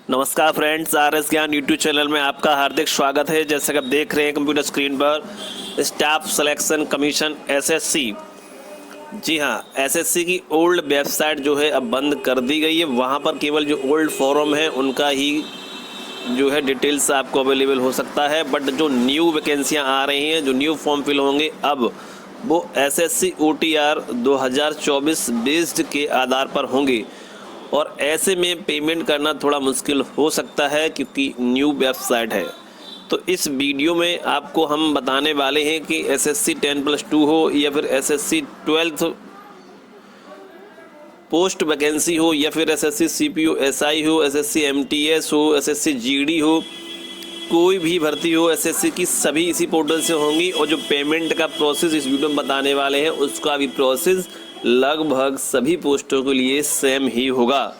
नमस्कार friends, RS ज्ञान YouTube channel में आपका हार्दिक स्वागत है। जैसे कि आप देख रहे हैं कंप्यूटर स्क्रीन पर स्टाफ सिलेक्शन कमीशन SSC। जी हाँ, SSC की ओल्ड वेबसाइट जो है अब बंद कर दी गई है। वहाँ पर केवल जो ओल्ड फॉर्म है उनका ही जो है डिटेल्स आपको अवेलेबल हो सकता है, बट जो न्यू वैकेंसियाँ आ रही हैं, जो न्यू फॉर्म फिल होंगे, अब वो SSC OTR 2024 बेस्ड के आधार पर होंगे। और ऐसे में पेमेंट करना थोड़ा मुश्किल हो सकता है क्योंकि न्यू वेबसाइट है। तो इस वीडियो में आपको हम बताने वाले हैं कि SSC 10+2 हो या फिर SSC 12th पोस्ट वैकेंसी हो या फिर SSC CPO SI हो, SSC MTS हो, SSC GD हो, कोई भी भर्ती हो, SSC की सभी इसी पोर्टल से होंगी। और जो पेमेंट का प्रोसेस इस वीडियो में बताने वाले हैं उसका भी प्रोसेस लगभग सभी पोस्टों के लिए सेम ही होगा।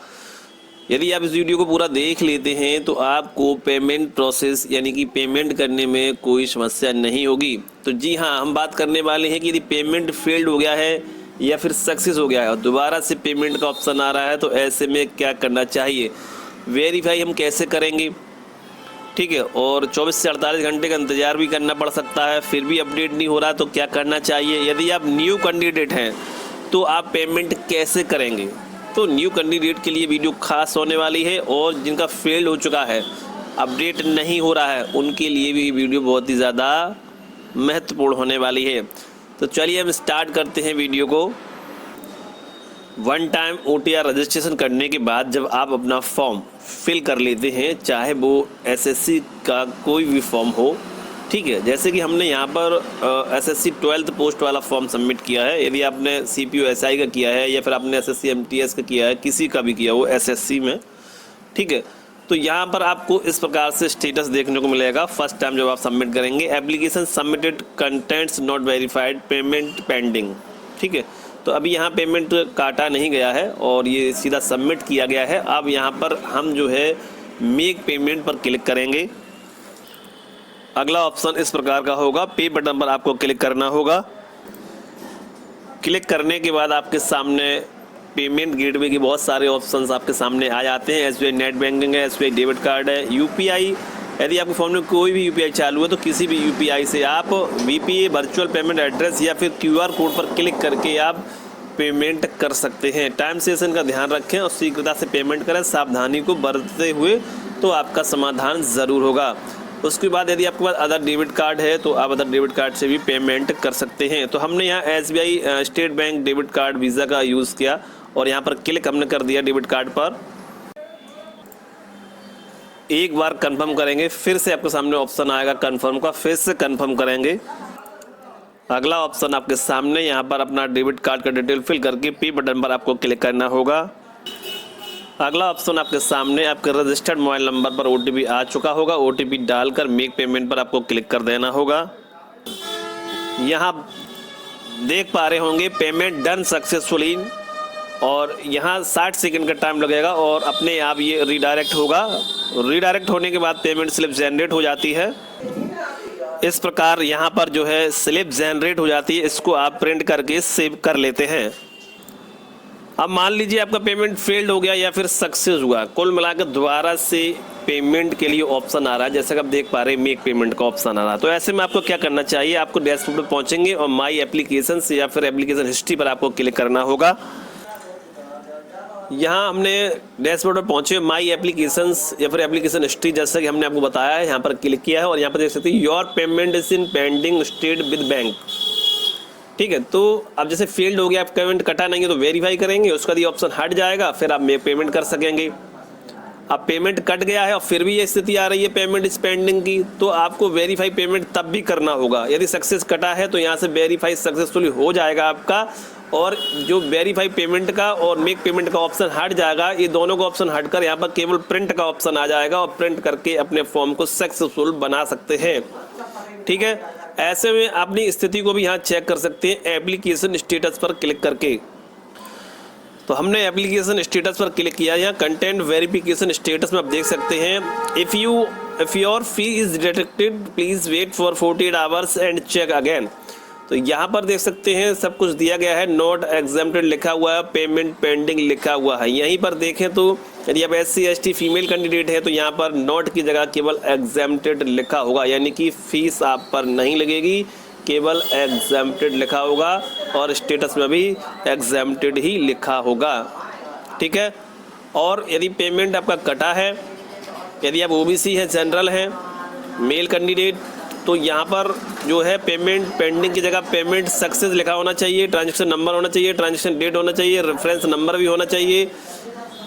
यदि आप इस वीडियो को पूरा देख लेते हैं तो आपको पेमेंट प्रोसेस यानी कि पेमेंट करने में कोई समस्या नहीं होगी। तो जी हाँ, हम बात करने वाले हैं कि यदि पेमेंट फेल्ड हो गया है या फिर सक्सेस हो गया है और दोबारा से पेमेंट का ऑप्शन आ रहा है तो ऐसे में क्या करना चाहिए, वेरीफाई हम कैसे करेंगे, ठीक है। और 24 से 48 घंटे का इंतज़ार भी करना पड़ सकता है, फिर भी अपडेट नहीं हो रहा तो क्या करना चाहिए। यदि आप न्यू कैंडिडेट हैं तो आप पेमेंट कैसे करेंगे, तो न्यू कैंडिडेट के लिए वीडियो खास होने वाली है। और जिनका फेल्ड हो चुका है, अपडेट नहीं हो रहा है, उनके लिए भी वीडियो बहुत ही ज़्यादा महत्वपूर्ण होने वाली है। तो चलिए हम स्टार्ट करते हैं वीडियो को। वन टाइम OTR रजिस्ट्रेशन करने के बाद जब आप अपना फॉर्म फिल कर लेते हैं, चाहे वो SSC का कोई भी फॉर्म हो, ठीक है। जैसे कि हमने यहाँ पर SSC 12th पोस्ट वाला फॉर्म सबमिट किया है। यदि आपने CPO SI का किया है या फिर आपने SSC MTS का किया है, किसी का भी किया हो SSC में, ठीक है, तो यहाँ पर आपको इस प्रकार से स्टेटस देखने को मिलेगा। फर्स्ट टाइम जब आप सबमिट करेंगे, application submitted, contents not verified, payment pending, ठीक है। तो अभी यहाँ पेमेंट काटा नहीं गया है और ये सीधा सबमिट किया गया है। अब यहाँ पर हम जो है मेक पेमेंट पर क्लिक करेंगे। अगला ऑप्शन इस प्रकार का होगा, पे बटन पर आपको क्लिक करना होगा। क्लिक करने के बाद आपके सामने पेमेंट गेटवे के बहुत सारे ऑप्शंस आपके सामने आ जाते हैं। SBI नेट बैंकिंग है, SBI डेबिट कार्ड है, UPI। यदि आपके फ़ोन में कोई भी UPI चालू है तो किसी भी UPI से आप VPA वर्चुअल पेमेंट एड्रेस या फिर QR कोड पर क्लिक करके आप पेमेंट कर सकते हैं। टाइम सेशन का ध्यान रखें और शीघ्रता से पेमेंट करें, सावधानी को बरतते हुए, तो आपका समाधान ज़रूर होगा। उसके बाद यदि आपके पास अदर डेबिट कार्ड है तो आप अदर डेबिट कार्ड से भी पेमेंट कर सकते हैं। तो हमने यहाँ SBI state bank debit card visa का यूज़ किया और यहाँ पर क्लिक हमने कर दिया डेबिट कार्ड पर। एक बार कंफर्म करेंगे, फिर से आपके सामने ऑप्शन आएगा कंफर्म का, फिर से कंफर्म करेंगे। अगला ऑप्शन आपके सामने, यहाँ पर अपना डेबिट कार्ड का डिटेल फिल करके पे बटन पर आपको क्लिक करना होगा। अगला ऑप्शन आपके सामने, आपके रजिस्टर्ड मोबाइल नंबर पर OTP आ चुका होगा। OTP डालकर मेक पेमेंट पर आपको क्लिक कर देना होगा। यहाँ देख पा रहे होंगे पेमेंट डन सक्सेसफुली, और यहाँ 60 सेकंड का टाइम लगेगा और अपने आप ये रीडायरेक्ट होगा। रीडायरेक्ट होने के बाद पेमेंट स्लिप जनरेट हो जाती है। इस प्रकार यहाँ पर जो है स्लिप जनरेट हो जाती है, इसको आप प्रिंट करके सेव कर लेते हैं। अब मान लीजिए आपका पेमेंट फेल्ड हो गया या फिर सक्सेस हुआ, कुल मिलाकर दोबारा से पेमेंट के लिए ऑप्शन आ रहा है। जैसे कि आप देख पा रहे हैं मेक पेमेंट का ऑप्शन आ रहा है। तो ऐसे में आपको क्या करना चाहिए, आपको डैशबोर्ड पर पहुंचेंगे और माई एप्लीकेशन से या फिर एप्लीकेशन हिस्ट्री पर आपको क्लिक करना होगा। यहाँ हमने डैशबोर्ड पर पहुंचे, माई एप्लीकेशंस या फिर एप्लीकेशन हिस्ट्री, जैसा कि हमने आपको बताया है, यहाँ पर क्लिक किया है और यहाँ पर देख सकते हैं your payment is in pending state with bank, ठीक है। तो अब जैसे फेल्ड हो गया, आप पेमेंट कटा नहीं है तो वेरीफाई करेंगे, उसका ये ऑप्शन हट जाएगा, फिर आप मेक पेमेंट कर सकेंगे। अब पेमेंट कट गया है और फिर भी ये स्थिति आ रही है पेमेंट इज पेंडिंग की, तो आपको वेरीफाई पेमेंट तब भी करना होगा। यदि सक्सेस कटा है तो यहाँ से वेरीफाई सक्सेसफुली हो जाएगा आपका, और जो वेरीफाई पेमेंट का और मेक पेमेंट का ऑप्शन हट जाएगा, ये दोनों का ऑप्शन हटकर यहाँ पर केवल प्रिंट का ऑप्शन आ जाएगा और प्रिंट करके अपने फॉर्म को सक्सेसफुल बना सकते हैं, ठीक है। ऐसे में अपनी स्थिति को भी यहाँ चेक कर सकते हैं एप्लीकेशन स्टेटस पर क्लिक करके। तो हमने एप्लीकेशन स्टेटस पर क्लिक किया। यहाँ कंटेंट वेरिफिकेशन स्टेटस में आप देख सकते हैं, if your fee is detected please wait for 48 hours and check again. तो यहाँ पर देख सकते हैं सब कुछ दिया गया है, नॉट एग्जेम्प्टेड लिखा हुआ है, पेमेंट पेंडिंग लिखा हुआ है। यहीं पर देखें तो यदि आप SC ST फीमेल कैंडिडेट है तो यहाँ पर नॉट की जगह केवल एग्जेम्प्टेड लिखा होगा, यानी कि फीस आप पर नहीं लगेगी, केवल एग्जेम्प्टेड लिखा होगा और स्टेटस में भी एग्जेम्प्टेड ही लिखा होगा। ठीक है। और यदि पेमेंट आपका कटा है, यदि आप OBC है, जनरल है, मेल कैंडिडेट, तो यहाँ पर जो है पेमेंट पेंडिंग की जगह पेमेंट सक्सेस लिखा होना चाहिए, ट्रांजैक्शन नंबर होना चाहिए, ट्रांजैक्शन डेट होना चाहिए, रेफरेंस नंबर भी होना चाहिए।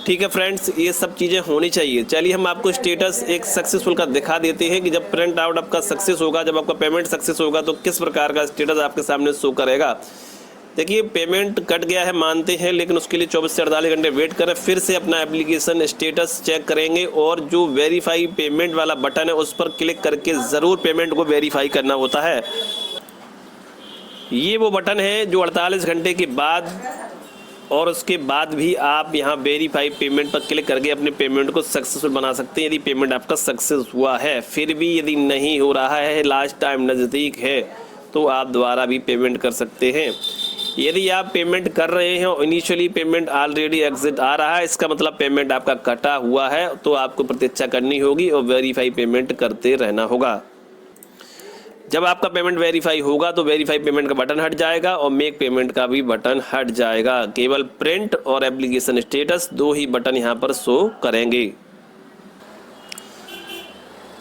ठीक है फ्रेंड्स, ये सब चीज़ें होनी चाहिए। चलिए हम आपको स्टेटस एक सक्सेसफुल का दिखा देते हैं कि जब प्रिंट आउट आपका सक्सेस होगा, जब आपका पेमेंट सक्सेस होगा तो किस प्रकार का स्टेटस आपके सामने शो करेगा। देखिए पेमेंट कट गया है मानते हैं, लेकिन उसके लिए 24 से 48 घंटे वेट करें, फिर से अपना एप्लीकेशन स्टेटस चेक करेंगे और जो वेरीफाई पेमेंट वाला बटन है उस पर क्लिक करके ज़रूर पेमेंट को वेरीफाई करना होता है। ये वो बटन है जो 48 घंटे के बाद और उसके बाद भी आप यहाँ वेरीफाई पेमेंट पर क्लिक करके अपने पेमेंट को सक्सेसफुल बना सकते हैं। यदि पेमेंट आपका सक्सेस हुआ है, फिर भी यदि नहीं हो रहा है, लास्ट टाइम नज़दीक है, तो आप दोबारा भी पेमेंट कर सकते हैं। यदि आप पेमेंट कर रहे हैं और इनिशियली पेमेंट ऑलरेडी एग्जिट आ रहा है, इसका मतलब पेमेंट आपका कटा हुआ है, तो आपको प्रतीक्षा करनी होगी और वेरीफाई पेमेंट करते रहना होगा। जब आपका पेमेंट वेरीफाई होगा तो वेरीफाई पेमेंट का बटन हट जाएगा और मेक पेमेंट का भी बटन हट जाएगा। केवल प्रिंट और एप्लीकेशन स्टेटस दो ही बटन यहाँ पर शो करेंगे।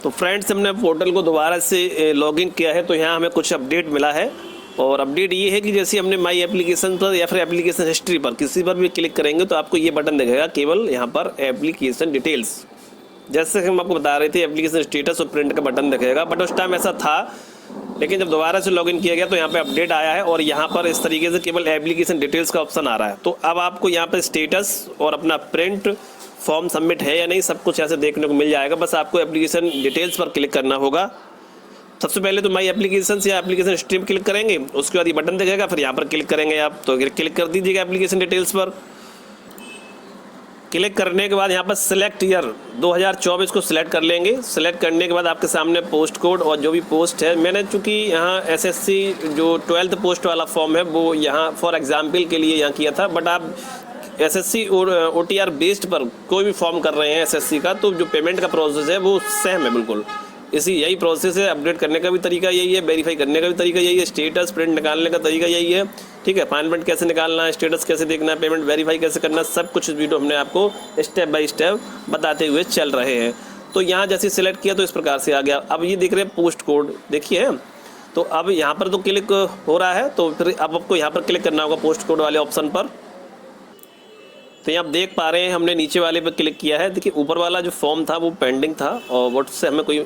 तो फ्रेंड्स, हमने पोर्टल को दोबारा से लॉगिन किया है, तो यहाँ हमें कुछ अपडेट मिला है और अपडेट ये है कि जैसे हमने माई एप्लीकेशन पर या फिर एप्लीकेशन हिस्ट्री पर किसी पर भी क्लिक करेंगे तो आपको ये बटन दिखेगा, केवल यहाँ पर एप्लीकेशन डिटेल्स। जैसे हम आपको बता रहे थे एप्लीकेशन स्टेटस और प्रिंट का बटन दिखेगा, बट उस टाइम ऐसा था, लेकिन जब दोबारा से लॉगिन किया गया तो यहाँ पे अपडेट आया है और यहाँ पर इस तरीके से केवल एप्लीकेशन डिटेल्स का ऑप्शन आ रहा है। तो अब आपको यहाँ पर स्टेटस और अपना प्रिंट फॉर्म सबमिट है या नहीं सब कुछ ऐसे देखने को मिल जाएगा। बस आपको एप्लीकेशन डिटेल्स पर क्लिक करना होगा। सबसे पहले तो माई एप्लीकेशन या एप्लीकेशन स्ट्रीम क्लिक करेंगे, उसके बाद ये बटन दिखेगा, फिर यहाँ पर क्लिक करेंगे आप, तो क्लिक कर दीजिएगा एप्लीकेशन डिटेल्स पर। क्लिक करने के बाद यहाँ पर सिलेक्ट ईयर 2024 को सिलेक्ट कर लेंगे। सिलेक्ट करने के बाद आपके सामने पोस्ट कोड और जो भी पोस्ट है, मैंने चूँकि यहाँ SSC जो 12th पोस्ट वाला फॉर्म है वो यहाँ फॉर एग्जाम्पल के लिए यहाँ किया था, बट आप SSC और OTR बेस्ड पर कोई भी फॉर्म कर रहे हैं SSC का, तो जो पेमेंट का प्रोसेस है वो सेम है बिल्कुल। यही प्रोसेस है, अपडेट करने का भी तरीका यही है, वेरीफाई करने का भी तरीका यही है, स्टेटस प्रिंट निकालने का तरीका यही है। ठीक है, फाइनल प्रिंट कैसे निकालना है, स्टेटस कैसे देखना है, पेमेंट वेरीफाई कैसे करना है, सब कुछ इस वीडियो हमने आपको स्टेप बाय स्टेप बताते हुए चल रहे हैं। तो यहाँ जैसे सिलेक्ट किया तो इस प्रकार से आ गया। अब ये देख रहे हैं पोस्ट कोड, देखिए, तो अब यहाँ पर तो क्लिक हो रहा है, तो फिर अब आपको यहाँ पर क्लिक करना होगा पोस्ट कोड वाले ऑप्शन पर। तो यहाँ आप देख पा रहे हैं हमने नीचे वाले पे क्लिक किया है। देखिए ऊपर वाला जो फॉर्म था वो पेंडिंग था और वो से हमें कोई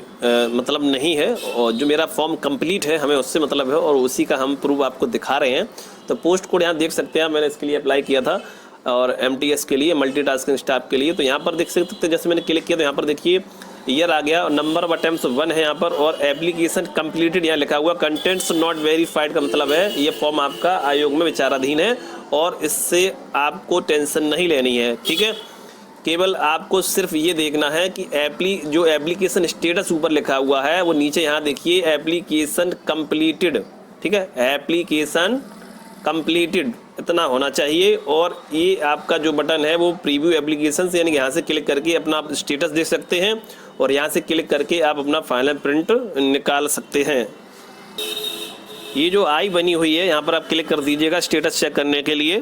मतलब नहीं है, और जो मेरा फॉर्म कंप्लीट है हमें उससे मतलब है और उसी का हम प्रूफ आपको दिखा रहे हैं। तो पोस्ट कोड यहाँ देख सकते हैं, मैंने इसके लिए अप्लाई किया था और MTS के लिए, मल्टीटास्किंग स्टाफ के लिए। तो यहाँ पर देख सकते हैं, जैसे मैंने क्लिक किया तो यहाँ पर देखिए ईयर आ गया, नंबर ऑफ अटेम्प्ट्स 1 है यहाँ पर और एप्लीकेशन कंप्लीटेड यहाँ लिखा हुआ। कंटेंट्स नॉट वेरीफाइड का मतलब है ये फॉर्म आपका आयोग में विचाराधीन है और इससे आपको टेंशन नहीं लेनी है। ठीक है, केवल आपको सिर्फ ये देखना है कि जो एप्लीकेशन स्टेटस ऊपर लिखा हुआ है वो नीचे यहाँ देखिए एप्लीकेशन कंप्लीटेड। ठीक है, एप्लीकेशन कंप्लीटेड इतना होना चाहिए। और ये आपका जो बटन है वो प्रीव्यू एप्लीकेशन, यानी कि यहाँ से क्लिक करके अपना आप स्टेटस देख सकते हैं और यहाँ से क्लिक करके आप अपना फाइनल प्रिंट निकाल सकते हैं। ये जो आई बनी हुई है यहाँ पर आप क्लिक कर दीजिएगा स्टेटस चेक करने के लिए।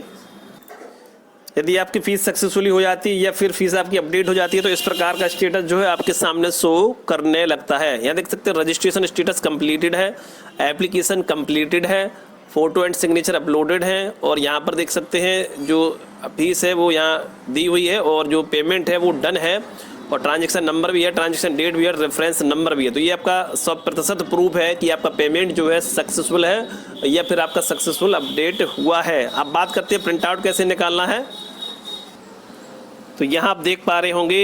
यदि आपकी फ़ीस सक्सेसफुली हो जाती है या फिर फीस आपकी अपडेट हो जाती है तो इस प्रकार का स्टेटस जो है आपके सामने शो करने लगता है। यहाँ देख सकते हैं रजिस्ट्रेशन स्टेटस कंप्लीटेड है, एप्लीकेशन कंप्लीटेड है, फ़ोटो एंड सिग्नेचर अपलोडेड है और यहाँ पर देख सकते हैं जो फीस है वो यहाँ दी हुई है और जो पेमेंट है वो डन है और ट्रांजैक्शन नंबर भी है, ट्रांजैक्शन डेट भी है, रेफरेंस नंबर भी है। तो ये आपका 100% प्रूफ है कि आपका पेमेंट जो है सक्सेसफुल है या फिर आपका सक्सेसफुल अपडेट हुआ है। अब बात करते हैं प्रिंट आउट कैसे निकालना है। तो यहाँ आप देख पा रहे होंगे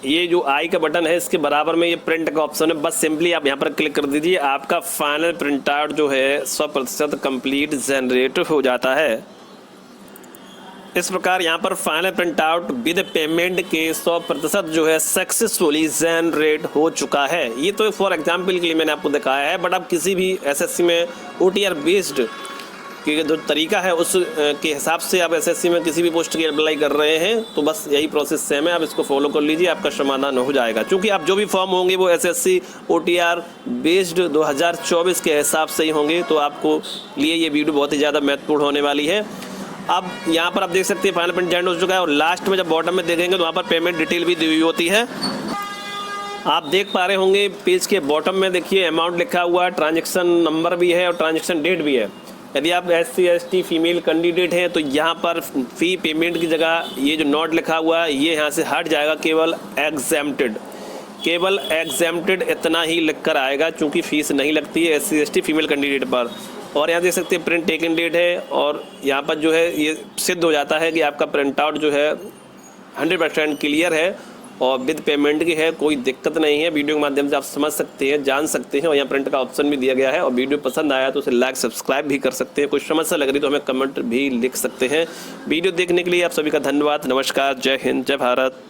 ये जो आई का बटन है इसके बराबर में ये प्रिंट का ऑप्शन है, बस सिंपली आप यहाँ पर क्लिक कर दीजिए, आपका फाइनल प्रिंट आउट जो है 100% कंप्लीट जनरेट हो जाता है। इस प्रकार यहाँ पर final print out with payment के 100% जो है सक्सेसफुली जनरेट हो चुका है। ये तो फॉर एग्जांपल के लिए मैंने आपको दिखाया है, बट आप किसी भी एसएससी में OTR बेस्ड कि जो तरीका है उस के हिसाब से आप एसएससी में किसी भी पोस्ट की अप्लाई कर रहे हैं तो बस यही प्रोसेस सेम है, आप इसको फॉलो कर लीजिए, आपका समाधान हो जाएगा। क्योंकि आप जो भी फॉर्म होंगे वो एसएससी OTR बेस्ड 2024 के हिसाब से ही होंगे, तो आपको लिए ये वीडियो बहुत ही ज़्यादा महत्वपूर्ण होने वाली है। अब यहाँ पर आप देख सकते हैं फाइनल प्रिंट जनरेट हो चुका है और लास्ट में जब बॉटम में देखेंगे तो वहाँ पर पेमेंट डिटेल भी दी हुई होती है। आप देख पा रहे होंगे पेज के बॉटम में देखिए अमाउंट लिखा हुआ है, ट्रांजैक्शन नंबर भी है और ट्रांजैक्शन डेट भी है। यदि आप SC ST फीमेल कैंडिडेट हैं तो यहाँ पर फ़ी पेमेंट की जगह ये जो नोट लिखा हुआ है ये यहाँ से हट जाएगा, केवल एग्जेम्प्टेड इतना ही लिख कर आएगा, चूँकि फ़ीस नहीं लगती है SC ST फीमेल कैंडिडेट पर। और यहाँ देख सकते हैं प्रिंट टेकन डेट है और यहाँ पर जो है ये सिद्ध हो जाता है कि आपका प्रिंट आउट जो है 100% क्लियर है और विद पेमेंट की है, कोई दिक्कत नहीं है। वीडियो के माध्यम से आप समझ सकते हैं, जान सकते हैं और यहाँ प्रिंट का ऑप्शन भी दिया गया है। और वीडियो पसंद आया तो उसे लाइक सब्सक्राइब भी कर सकते हैं, कोई समस्या लग रही तो हमें कमेंट भी लिख सकते हैं। वीडियो देखने के लिए आप सभी का धन्यवाद। नमस्कार, जय हिंद, जय भारत।